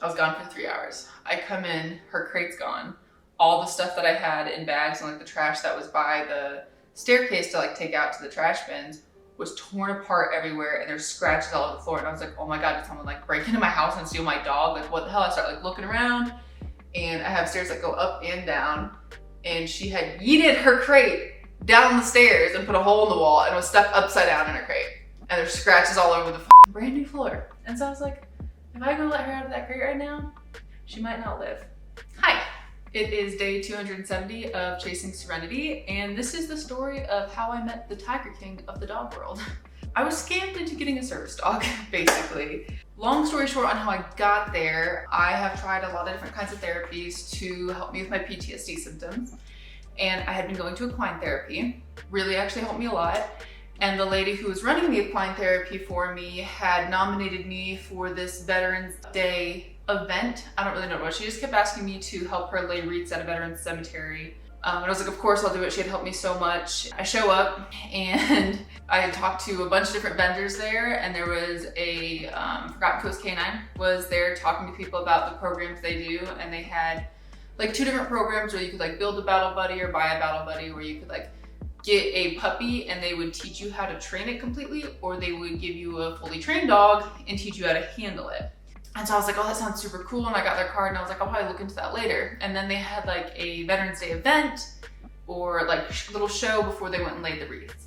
I was gone for 3 hours. I come in, her crate's gone. All the stuff that I had in bags and like the trash that was by the staircase to like take out to the trash bins was torn apart everywhere, and there's scratches all over the floor. And I was like, oh my God, did someone like break into my house and steal my dog? Like what the hell? I start like looking around, and I have stairs that go up and down, and she had yeeted her crate down the stairs and put a hole in the wall and was stuck upside down in her crate. And there's scratches all over the brand new floor. And so I was like, if I go let her out of that crate right now, she might not live. Hi, it is day 270 of Chasing Serenity, and this is the story of how I met the Tiger King of the dog world. I was scammed into getting a service dog, basically. Long story short on how I got there, I have tried a lot of different kinds of therapies to help me with my PTSD symptoms. And I had been going to equine therapy, really actually helped me a lot. And the lady who was running the equine therapy for me had nominated me for this Veterans Day event. I don't really know what. She just kept asking me to help her lay wreaths at a veterans cemetery. And I was like, of course I'll do it. She had helped me so much. I show up and I had talked to a bunch of different vendors there, and there was a Forgotten Coast Canine was there talking to people about the programs they do, and they had like 2 different programs where you could like build a battle buddy or buy a battle buddy, where you could like get a puppy and they would teach you how to train it completely, or they would give you a fully trained dog and teach you how to handle it. And so I was like, oh, that sounds super cool. And I got their card and I was like, I'll probably look into that later. And then they had like a Veterans Day event or like little show before they went and laid the wreaths.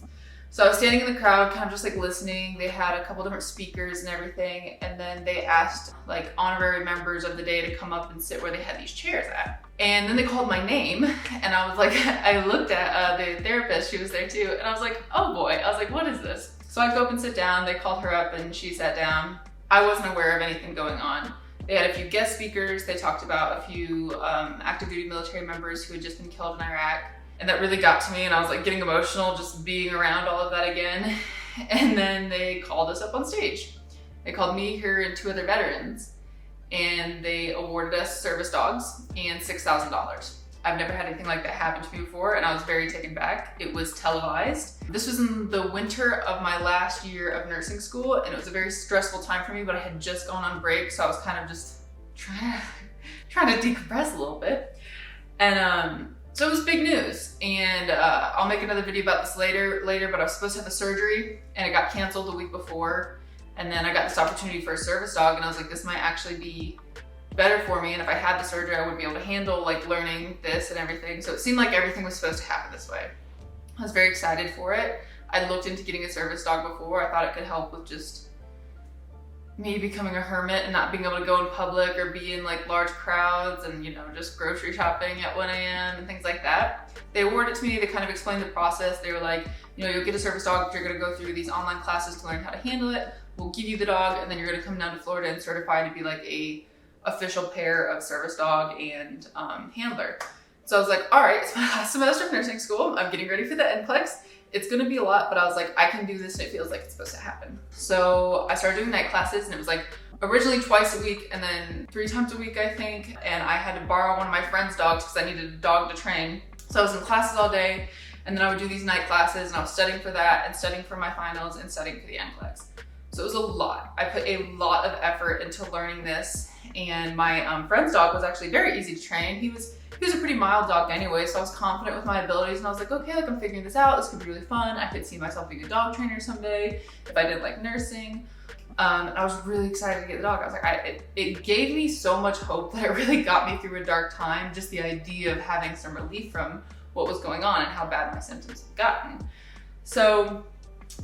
So I was standing in the crowd, kind of just like listening. They had a couple different speakers and everything. And then they asked like honorary members of the day to come up and sit where they had these chairs at. And then they called my name, and I was like, I looked at the therapist, she was there too. And I was like, oh boy, I was like, what is this? So I go up and sit down. They called her up and she sat down. I wasn't aware of anything going on. They had a few guest speakers. They talked about a few active duty military members who had just been killed in Iraq. And that really got to me, and I was like getting emotional just being around all of that again. And then they called us up on stage. They called me, her, and 2 other veterans, and they awarded us service dogs and $6,000. I've never had anything like that happen to me before, and I was very taken back. It was televised. This was in the winter of my last year of nursing school, and it was a very stressful time for me, but I had just gone on break, so I was kind of just trying to decompress a little bit. And so it was big news, and I'll make another video about this later, but I was supposed to have a surgery, and it got canceled the week before. And then I got this opportunity for a service dog, and I was like, this might actually be better for me. And if I had the surgery, I would be able to handle like learning this and everything. So it seemed like everything was supposed to happen this way. I was very excited for it. I looked into getting a service dog before. I thought it could help with just me becoming a hermit and not being able to go in public or be in like large crowds and, you know, just grocery shopping at 1 a.m. and things like that. They awarded it to me. They kind of explained the process. They were like, you know, you'll get a service dog, but you're going to go through these online classes to learn how to handle it. We'll give you the dog, and then you're going to come down to Florida and certify to be like a official pair of service dog and handler. So I was like, all right, it's my last semester of nursing school. I'm getting ready for the NCLEX. It's going to be a lot, but I was like, I can do this, and it feels like it's supposed to happen. So I started doing night classes, and it was like originally twice a week and then 3 times a week, I think. And I had to borrow one of my friend's dogs because I needed a dog to train. So I was in classes all day, and then I would do these night classes, and I was studying for that and studying for my finals and studying for the NCLEX. So it was a lot. I put a lot of effort into learning this, and my friend's dog was actually very easy to train. He was a pretty mild dog anyway, so I was confident with my abilities, and I was like, okay, like I'm figuring this out. This could be really fun. I could see myself being a dog trainer someday if I didn't like nursing. And I was really excited to get the dog. I was like, it gave me so much hope that it really got me through a dark time, just the idea of having some relief from what was going on and how bad my symptoms had gotten. So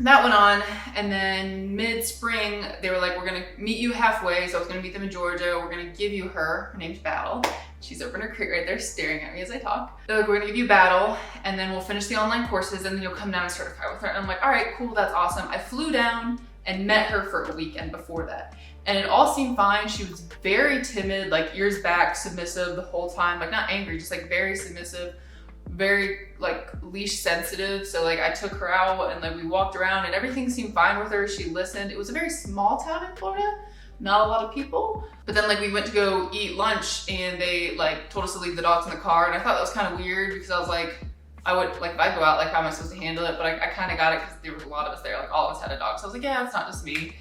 that went on, and then mid-spring, they were like, we're gonna meet you halfway. So I was gonna meet them in Georgia. We're gonna give you her name's Battle. She's over in her crate right there staring at me as I talk. They're like, we're gonna give you Battle, and then we'll finish the online courses, and then you'll come down and certify with her. And I'm like, all right, cool, that's awesome. I flew down and met her for a weekend before that. And it all seemed fine. She was very timid, like ears back, submissive the whole time. Like not angry, just like very submissive, very like leash sensitive. So like I took her out and like we walked around and everything seemed fine with her. She listened. It was a very small town in Florida, not a lot of people. But then like we went to go eat lunch and they like told us to leave the dogs in the car. And I thought that was kind of weird because I was like, I would like, if I go out, like how am I supposed to handle it? But I kind of got it because there was a lot of us there, like all of us had a dog. So I was like, yeah, it's not just me.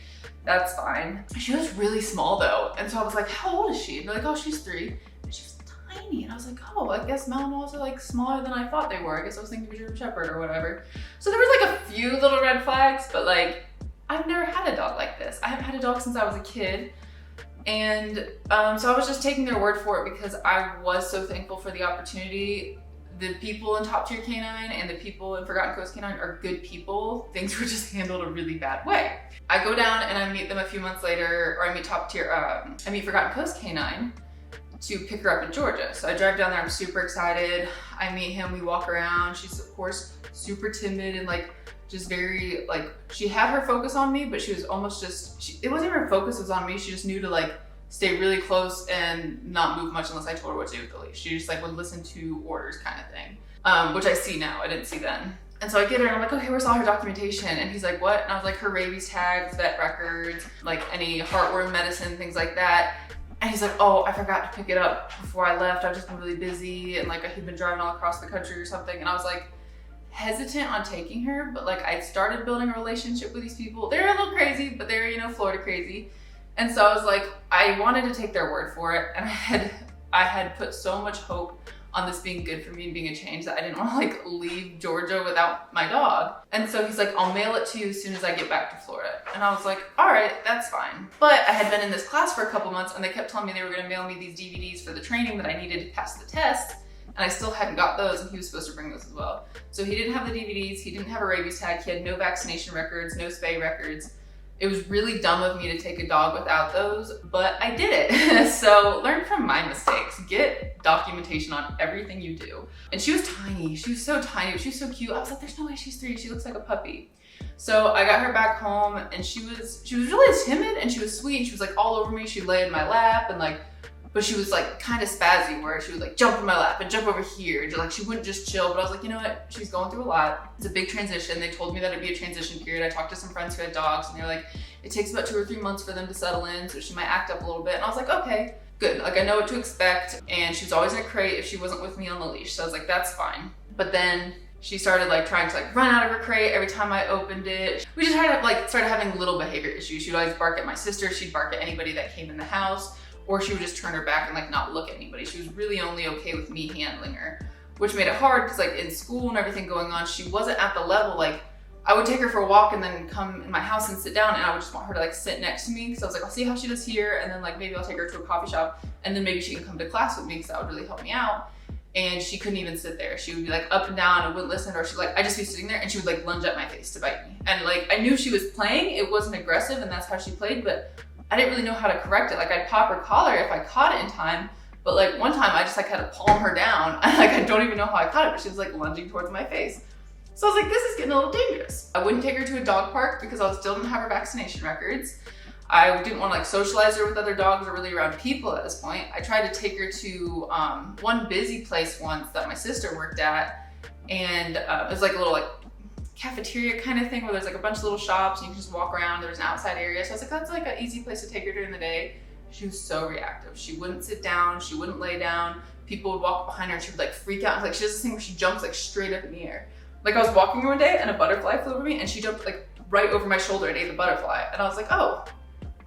That's fine. She was really small though. And so I was like, how old is she? And they're like, oh, she's 3. And she was tiny. And I was like, oh, I guess Malinois are like smaller than I thought they were. I guess I was thinking German Shepherd or whatever. So there was like a few little red flags, but like, I've never had a dog like this. I haven't had a dog since I was a kid. And so I was just taking their word for it because I was so thankful for the opportunity. The people in Top Tier Canine and the people in Forgotten Coast Canine are good people. Things were just handled a really bad way. I go down and I meet them a few months later, or I meet I meet Forgotten Coast Canine to pick her up in Georgia. So I drive down there, I'm super excited. I meet him, we walk around. She's of course super timid and like just very like, she had her focus on me, but she was almost just, it wasn't her focus was on me. She just knew to like stay really close and not move much unless I told her what to do with the leash. She just like would listen to orders kind of thing, which I see now, I didn't see then. And so I get her and I'm like, okay, where's all her documentation? And he's like, what? And I was like, her rabies tags, vet records, like any heartworm medicine, things like that. And he's like, oh, I forgot to pick it up before I left. I've just been really busy and like he'd been driving all across the country or something. And I was like, hesitant on taking her, but like I started building a relationship with these people. They're a little crazy, but they're, you know, Florida crazy. And so I was like, I wanted to take their word for it. And I had put so much hope on this being good for me and being a change that I didn't want to like leave Georgia without my dog. And so he's like, I'll mail it to you as soon as I get back to Florida. And I was like, all right, that's fine. But I had been in this class for a couple months and they kept telling me they were gonna mail me these DVDs for the training that I needed to pass the test. And I still hadn't got those and he was supposed to bring those as well. So he didn't have the DVDs, he didn't have a rabies tag, he had no vaccination records, no spay records. It was really dumb of me to take a dog without those, but I did it. So learn from my mistakes. Get documentation on everything you do. And she was tiny. She was so tiny, but she was so cute. I was like, there's no way she's 3. She looks like a puppy. So I got her back home and she was really timid and she was sweet. And she was like all over me. She'd lay in my lap and like, but she was like kind of spazzy where she would like jump in my lap and jump over here. Like she wouldn't just chill, but I was like, you know what? She's going through a lot. It's a big transition. They told me that it'd be a transition period. I talked to some friends who had dogs and they're like, it takes about 2 or 3 months for them to settle in. So she might act up a little bit. And I was like, okay, good. Like I know what to expect. And she was always in a crate if she wasn't with me on the leash. So I was like, that's fine. But then she started like trying to like run out of her crate every time I opened it. We just started having little behavior issues. She'd always bark at my sister. She'd bark at anybody that came in the house. Or she would just turn her back and like not look at anybody. She was really only okay with me handling her, which made it hard because like in school and everything going on, she wasn't at the level, like I would take her for a walk and then come in my house and sit down and I would just want her to like sit next to me. Because I was like, I'll see how she does here. And then like maybe I'll take her to a coffee shop and then maybe she can come to class with me because that would really help me out. And she couldn't even sit there. She would be like up and down and wouldn't listen, or she'd like, I'd just be sitting there and she would like lunge at my face to bite me. And like, I knew she was playing, it wasn't aggressive and that's how she played, but I didn't really know how to correct it. Like I'd pop her collar if I caught it in time, but like one time I just like had to palm her down. Like I don't even know how I caught it, but she was like lunging towards my face. So I was like, this is getting a little dangerous. I wouldn't take her to a dog park because I still didn't have her vaccination records. I didn't want to like socialize her with other dogs or really around people at this point. I tried to take her to one busy place once that my sister worked at. And it was like a little like cafeteria kind of thing where there's like a bunch of little shops and you can just walk around. There was an outside area. So I was like, that's like an easy place to take her during the day. She was so reactive. She wouldn't sit down. She wouldn't lay down. People would walk behind her and she would like freak out. Like she does this thing where she jumps like straight up in the air. Like I was walking one day and a butterfly flew over me and she jumped like right over my shoulder and ate the butterfly. And I was like, oh,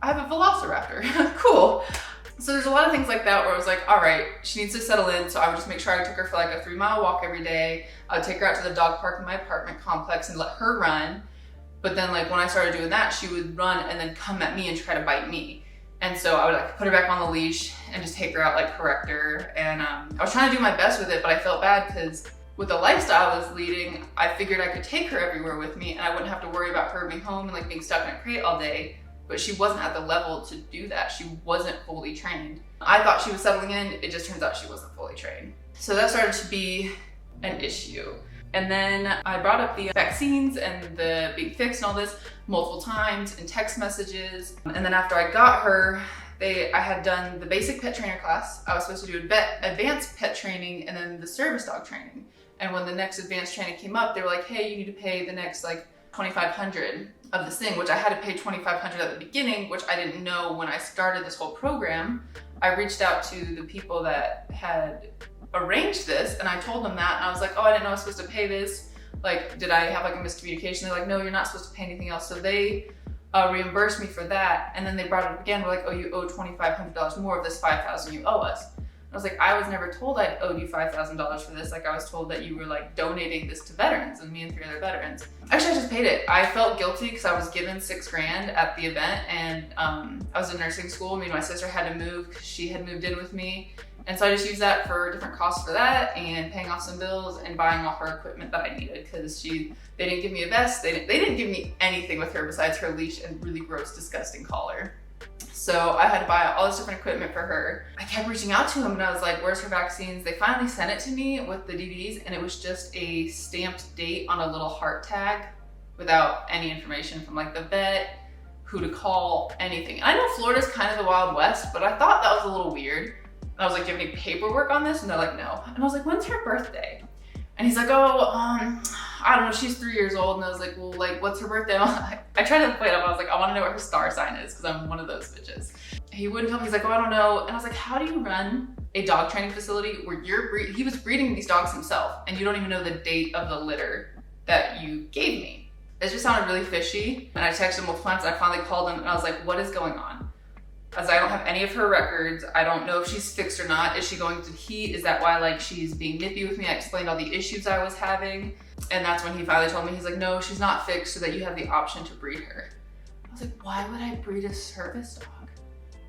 I have a velociraptor. Cool. So there's a lot of things like that where I was like, all right, she needs to settle in. So I would just make sure I took her for like a 3-mile walk every day. I would take her out to the dog park in my apartment complex and let her run. But then like when I started doing that, she would run and then come at me and try to bite me. And so I would like put her back on the leash and just take her out, like correct her. And I was trying to do my best with it, but I felt bad because with the lifestyle I was leading, I figured I could take her everywhere with me and I wouldn't have to worry about her being home and like being stuck in a crate all day. But she wasn't at the level to do that. She wasn't fully trained. I thought she was settling in, it just turns out she wasn't fully trained. So that started to be an issue. And then I brought up the vaccines and the being fixed and all this multiple times in text messages. And then after I got her, I had done the basic pet trainer class. I was supposed to do advanced pet training and then the service dog training. And when the next advanced training came up, they were like, hey, you need to pay the next like $2,500 of this thing, which I had to pay $2,500 at the beginning, which I didn't know when I started this whole program. I reached out to the people that had arranged this and I told them that and I was like, oh, I didn't know I was supposed to pay this. Like, did I have like a miscommunication? They're like, no, you're not supposed to pay anything else. So they reimburse me for that. And then they brought it up again. We're like, oh, you owe $2,500 more of this $5,000 you owe us. I was like, I was never told I owed you $5,000 for this. Like, I was told that you were like donating this to veterans, and me and 3 other veterans. Actually, I just paid it. I felt guilty because I was given $6,000 at the event, and I was in nursing school. Me and my sister had to move because she had moved in with me. And so I just used that for different costs for that, and paying off some bills and buying all her equipment that I needed, because they didn't give me a vest. They didn't give me anything with her besides her leash and really gross, disgusting collar. So I had to buy all this different equipment for her. I kept reaching out to them and I was like, where's her vaccines? They finally sent it to me with the DVDs, and it was just a stamped date on a little heart tag without any information from like the vet, who to call, anything. I know Florida's kind of the Wild West, but I thought that was a little weird. And I was like, do you have any paperwork on this? And they're like, no. And I was like, when's her birthday? And he's like, oh, I don't know, she's 3 years old. And I was like, well, like, what's her birthday? I tried to play it up. I was like, I want to know what her star sign is, because I'm one of those bitches. He wouldn't tell me. He's like, oh, I don't know. And I was like, how do you run a dog training facility where he was breeding these dogs himself, and you don't even know the date of the litter that you gave me? It just sounded really fishy. And I texted him multiple times. I finally called him and I was like, what is going on? As I don't have any of her records. I don't know if she's fixed or not. Is she going to heat? Is that why like she's being nippy with me? I explained all the issues I was having. And that's when he finally told me, he's like, no, she's not fixed, so that you have the option to breed her. I was like, why would I breed a service dog?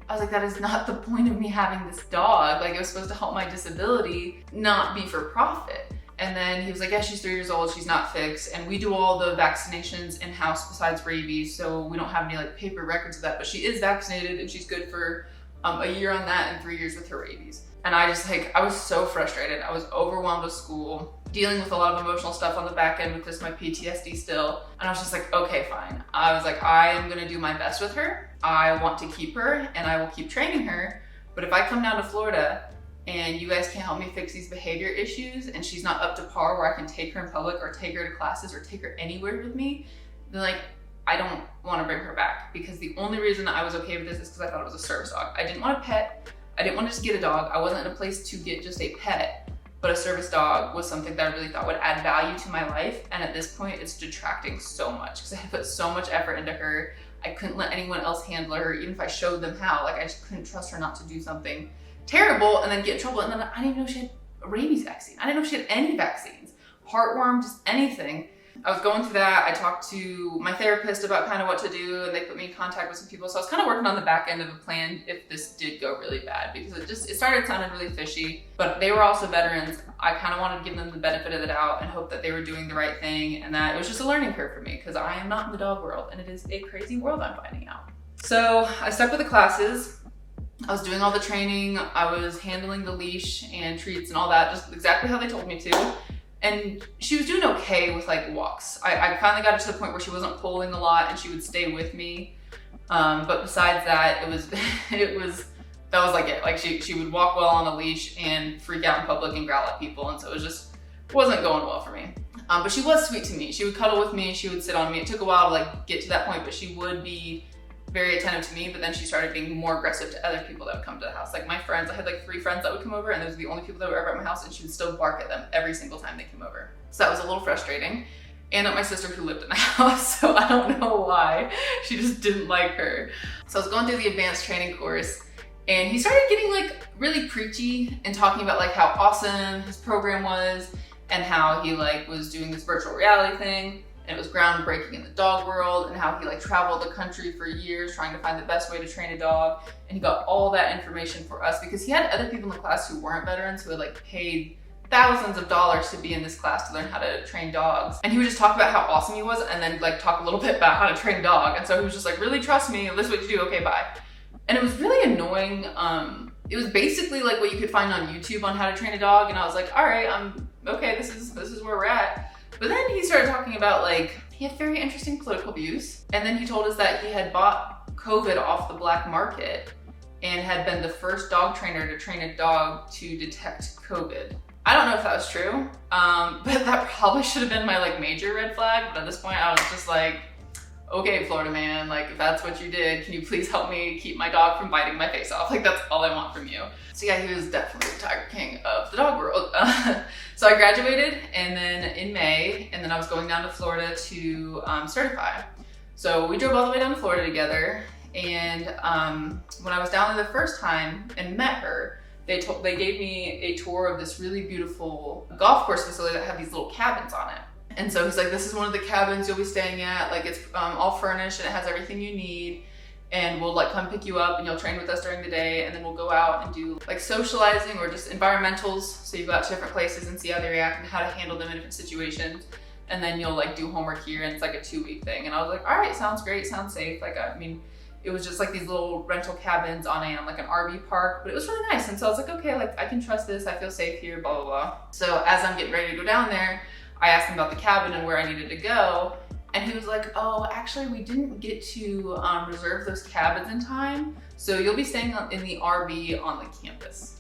I was like, that is not the point of me having this dog. Like, it was supposed to help my disability, not be for profit. And then he was like, yeah, she's 3 years old, she's not fixed. And we do all the vaccinations in-house besides rabies, so we don't have any like paper records of that, but she is vaccinated and she's good for a year on that and 3 years with her rabies. And I was so frustrated. I was overwhelmed with school, dealing with a lot of emotional stuff on the back end with just my PTSD still. And I was just like, okay, fine. I was like, I am gonna do my best with her. I want to keep her and I will keep training her. But if I come down to Florida and you guys can't help me fix these behavior issues, and she's not up to par where I can take her in public or take her to classes or take her anywhere with me, then like, I don't want to bring her back. Because the only reason I was okay with this is because I thought it was a service dog. I didn't want a pet. I didn't want to just get a dog. I wasn't in a place to get just a pet, but a service dog was something that I really thought would add value to my life. And at this point, it's detracting so much because I had put so much effort into her. I couldn't let anyone else handle her, even if I showed them how. Like, I just couldn't trust her not to do something terrible and then get in trouble. And then I didn't even know she had a rabies vaccine. I didn't know she had any vaccines, heartworm, just anything. I was going through that. I talked to my therapist about kind of what to do, and they put me in contact with some people. So I was kind of working on the back end of a plan if this did go really bad, because it started sounding really fishy, but they were also veterans. I kind of wanted to give them the benefit of the doubt and hope that they were doing the right thing, and that it was just a learning curve for me, because I am not in the dog world, and it is a crazy world I'm finding out. So I stuck with the classes. I was doing all the training. I was handling the leash and treats and all that, just exactly how they told me to. And she was doing okay with like walks. I finally got it to the point where she wasn't pulling a lot and she would stay with me. But besides that, that was like it. Like she would walk well on a leash and freak out in public and growl at people. And so it wasn't going well for me. But she was sweet to me. She would cuddle with me. She would sit on me. It took a while to like get to that point, but she would be very attentive to me. But then she started being more aggressive to other people that would come to the house. Like my friends, I had like 3 friends that would come over, and those were the only people that were ever at my house, and she would still bark at them every single time they came over. So that was a little frustrating. And at my sister who lived in the house, so I don't know why. She just didn't like her. So I was going through the advanced training course, and he started getting like really preachy and talking about like how awesome his program was, and how he like was doing this virtual reality thing, and it was groundbreaking in the dog world, and how he like traveled the country for years trying to find the best way to train a dog. And he got all that information for us because he had other people in the class who weren't veterans who had like paid thousands of dollars to be in this class to learn how to train dogs. And he would just talk about how awesome he was, and then like talk a little bit about how to train a dog. And so he was just like, really trust me, this is what you do, okay, bye. And it was really annoying. It was basically like what you could find on YouTube on how to train a dog. And I was like, all right, okay, this is where we're at. But then he started talking about like, he had very interesting political views. And then he told us that he had bought COVID off the black market and had been the first dog trainer to train a dog to detect COVID. I don't know if that was true, but that probably should have been my like major red flag. But at this point I was just like, okay, Florida man, like if that's what you did, can you please help me keep my dog from biting my face off? Like that's all I want from you. So yeah, he was definitely the Tiger King of the dog world. So I graduated, and then in May, and then I was going down to Florida to certify. So we drove all the way down to Florida together. And when I was down there the first time and met her, they gave me a tour of this really beautiful golf course facility that had these little cabins on it. And so he's like, this is one of the cabins you'll be staying at. Like it's all furnished and it has everything you need. And we'll like come pick you up and you'll train with us during the day. And then we'll go out and do like socializing or just environmentals. So you go out to different places and see how they react and how to handle them in different situations. And then you'll like do homework here and it's like a 2-week thing. And I was like, all right, sounds great, sounds safe. Like, I mean, it was just like these little rental cabins on like an RV park, but it was really nice. And so I was like, okay, like I can trust this. I feel safe here, blah, blah, blah. So as I'm getting ready to go down there, I asked him about the cabin and where I needed to go. And he was like, oh, actually we didn't get to reserve those cabins in time. So you'll be staying in the RV on the campus.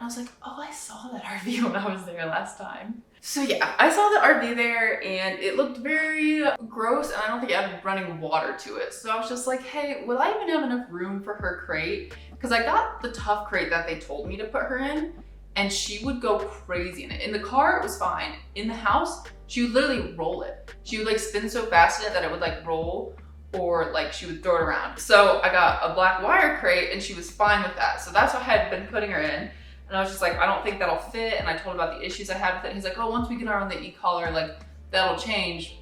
I was like, oh, I saw that RV when I was there last time. So yeah, I saw the RV there and it looked very gross and I don't think it had running water to it. So I was just like, hey, will I even have enough room for her crate? Because I got the tough crate that they told me to put her in and she would go crazy in it. In the car, it was fine. In the house, she would literally roll it. She would like spin so fast in it that it would like roll or like she would throw it around. So I got a black wire crate and she was fine with that. So that's what I had been putting her in. And I was just like, I don't think that'll fit. And I told him about the issues I had with it. And he's like, oh, once we get her on the e-collar, like that'll change.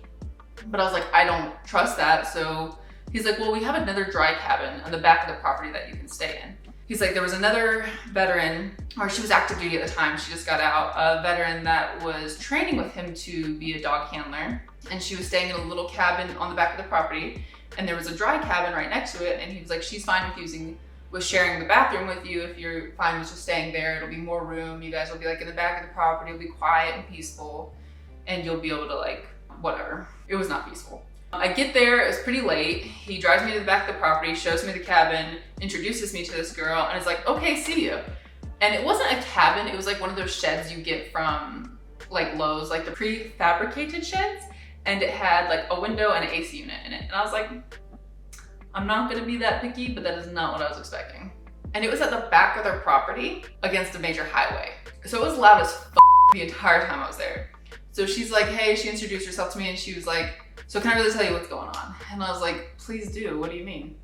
But I was like, I don't trust that. So he's like, well, we have another dry cabin on the back of the property that you can stay in. He's like, there was another veteran, or she was active duty at the time, she just got out, a veteran that was training with him to be a dog handler. And she was staying in a little cabin on the back of the property. And there was a dry cabin right next to it. And he was like, she's fine with sharing the bathroom with you. If you're fine with just staying there, it'll be more room. You guys will be like in the back of the property, it'll be quiet and peaceful. And you'll be able to like, whatever. It was not peaceful. I get there, it was pretty late. He drives me to the back of the property, shows me the cabin, introduces me to this girl, and is like, okay, see you. And it wasn't a cabin, it was like one of those sheds you get from like Lowe's, like the prefabricated sheds. And it had like a window and an AC unit in it. And I was like, I'm not gonna be that picky, but that is not what I was expecting. And it was at the back of their property against a major highway. So it was loud as the entire time I was there. So she's like, hey, she introduced herself to me and she was like, so can I really tell you what's going on? And I was like, please do, what do you mean?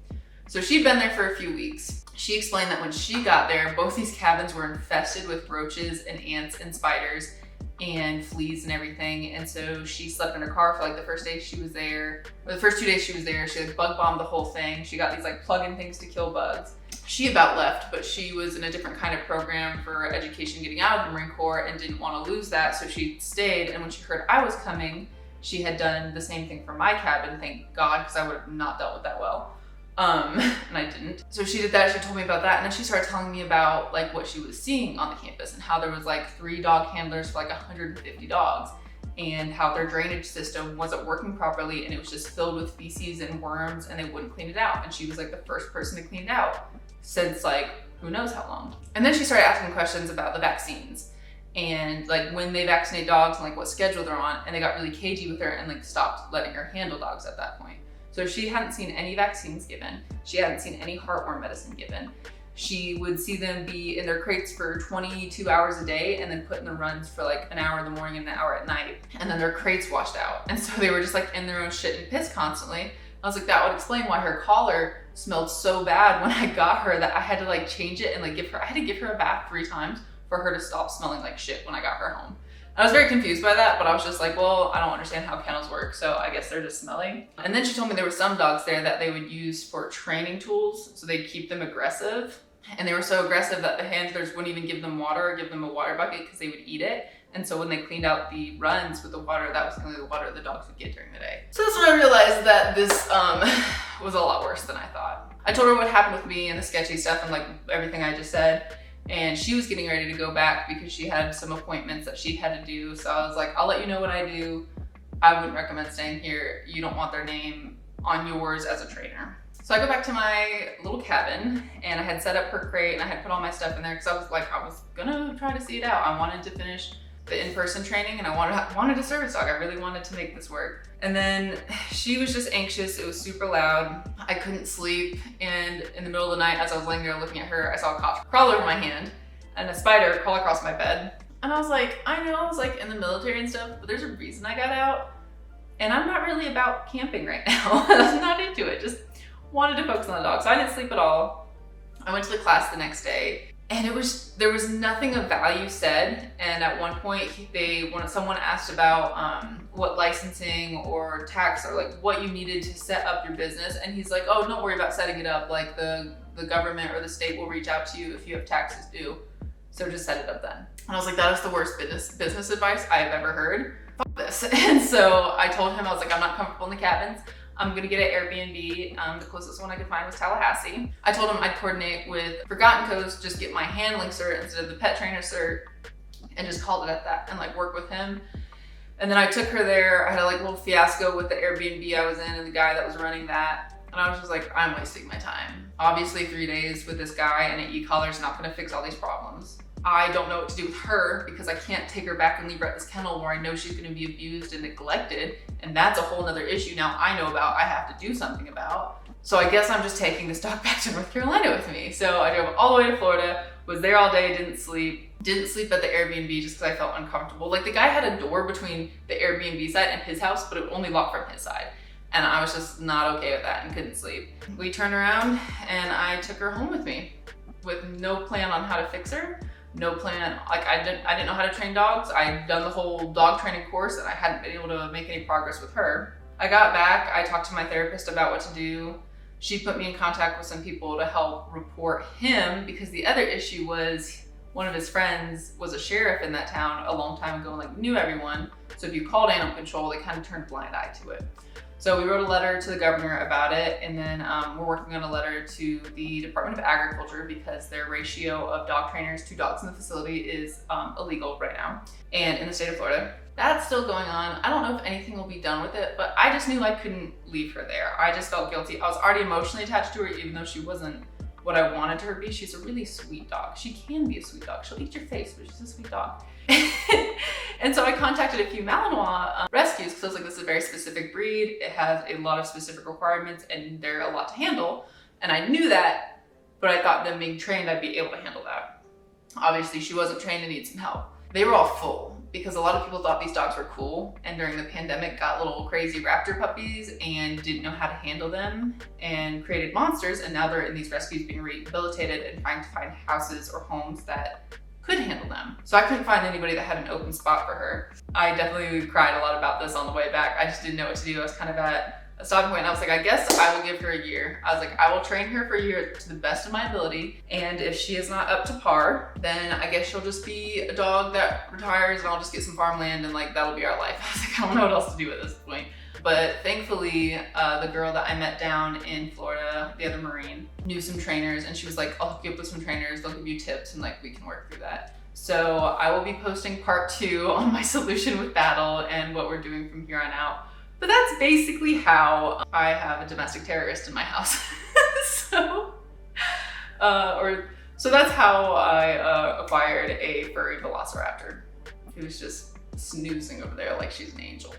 So she'd been there for a few weeks. She explained that when she got there, both these cabins were infested with roaches and ants and spiders and fleas and everything. And so she slept in her car for like the first day she was there, or the first 2 days she was there. She like bug bombed the whole thing. She got these like plug-in things to kill bugs. She about left, but she was in a different kind of program for education getting out of the Marine Corps and didn't want to lose that. So she stayed. And when she heard I was coming, she had done the same thing for my cabin, thank God, because I would have not dealt with that well. And I didn't. So she did that, she told me about that, and then she started telling me about like what she was seeing on the campus and how there was like 3 dog handlers for like 150 dogs and how their drainage system wasn't working properly and it was just filled with feces and worms and they wouldn't clean it out. And she was like the first person to clean it out since like who knows how long. And then she started asking questions about the vaccines and like when they vaccinate dogs and like what schedule they're on, and they got really cagey with her and like stopped letting her handle dogs at that point. So she hadn't seen any vaccines given. She hadn't seen any heartworm medicine given. She would see them be in their crates for 22 hours a day and then put in the runs for like an hour in the morning and an hour at night. And then their crates washed out. And so they were just like in their own shit and piss constantly. I was like, that would explain why her collar smelled so bad when I got her that I had to like change it and like I had to give her a bath 3 times for her to stop smelling like shit when I got her home. I was very confused by that, but I was just like, well, I don't understand how kennels work, so I guess they're just smelly. And then she told me there were some dogs there that they would use for training tools, so they'd keep them aggressive. And they were so aggressive that the handlers wouldn't even give them water or give them a water bucket because they would eat it. And so when they cleaned out the runs with the water, that was only the water the dogs would get during the day. So that's when I realized that this was a lot worse than I thought. I told her what happened with me and the sketchy stuff and like everything I just said. And she was getting ready to go back because she had some appointments that she had to do. So I was like, I'll let you know what I do. I wouldn't recommend staying here. You don't want their name on yours as a trainer. So I go back to my little cabin and I had set up her crate and I had put all my stuff in there because I was gonna try to see it out. I wanted to finish the in-person training and I wanted a service dog. I really wanted to make this work. And then she was just anxious. It was super loud. I couldn't sleep. And in the middle of the night, as I was laying there looking at her, I saw a cop crawl over my hand and a spider crawl across my bed. And I was like, I know I was like in the military and stuff, but there's a reason I got out. And I'm not really about camping right now. I'm not into it, just wanted to focus on the dog. So I didn't sleep at all. I went to the class the next day, and there was nothing of value said. And at one point someone asked about what licensing or tax or like what you needed to set up your business. And he's like, oh, don't worry about setting it up. Like the government or the state will reach out to you if you have taxes due. So just set it up then. And I was like, that is the worst business advice I have ever heard. Fuck this. And so I told him, I was like, I'm not comfortable in the cabins. I'm gonna get an Airbnb. The closest one I could find was Tallahassee. I told him I'd coordinate with Forgotten Coast, just get my handling cert instead of the pet trainer cert, and just called it at that and like work with him. And then I took her there. I had a like little fiasco with the Airbnb I was in and the guy that was running that. And I was just like, I'm wasting my time. Obviously 3 days with this guy and an e-collar is not gonna fix all these problems. I don't know what to do with her because I can't take her back and leave her at this kennel where I know she's gonna be abused and neglected. And that's a whole nother issue now I know about, I have to do something about. So I guess I'm just taking this dog back to North Carolina with me. So I drove all the way to Florida, was there all day, didn't sleep at the Airbnb just because I felt uncomfortable. Like the guy had a door between the Airbnb side and his house, but it only locked from his side. And I was just not okay with that and couldn't sleep. We turned around and I took her home with me with no plan on how to fix her. No plan, like I didn't know how to train dogs. I'd done the whole dog training course and I hadn't been able to make any progress with her. I got back, I talked to my therapist about what to do. She put me in contact with some people to help report him because the other issue was one of his friends was a sheriff in that town a long time ago and like knew everyone. So if you called animal control, they kind of turned a blind eye to it. So we wrote a letter to the governor about it, and then we're working on a letter to the Department of Agriculture because their ratio of dog trainers to dogs in the facility is illegal right now, and in the state of Florida. That's still going on. I don't know if anything will be done with it, but I just knew I couldn't leave her there. I just felt guilty. I was already emotionally attached to her, even though she wasn't what I wanted her to be. She's a really sweet dog. She can be a sweet dog. She'll eat your face, but she's a sweet dog. And so I contacted a few Malinois rescues because I was like, this is a very specific breed. It has a lot of specific requirements and they're a lot to handle. And I knew that, but I thought them being trained, I'd be able to handle that. Obviously she wasn't trained and needed some help. They were all full because a lot of people thought these dogs were cool and during the pandemic got little crazy raptor puppies and didn't know how to handle them and created monsters. And now they're in these rescues being rehabilitated and trying to find houses or homes that could handle them. So I couldn't find anybody that had an open spot for her. I definitely cried a lot about this on the way back. I just didn't know what to do. I was kind of at a stopping point. I was like, I guess I will give her a year. I was like, I will train her for a year to the best of my ability. And if she is not up to par, then I guess she'll just be a dog that retires and I'll just get some farmland and like, that'll be our life. I was like, I don't know what else to do at this point. But thankfully, the girl that I met down in Florida, the other Marine, knew some trainers and she was like, I'll hook you up with some trainers, they'll give you tips and like we can work through that. So I will be posting part 2 on my solution with Battle and what we're doing from here on out. But that's basically how I have a domestic terrorist in my house. So that's how I acquired a furry velociraptor who's just snoozing over there like she's an angel.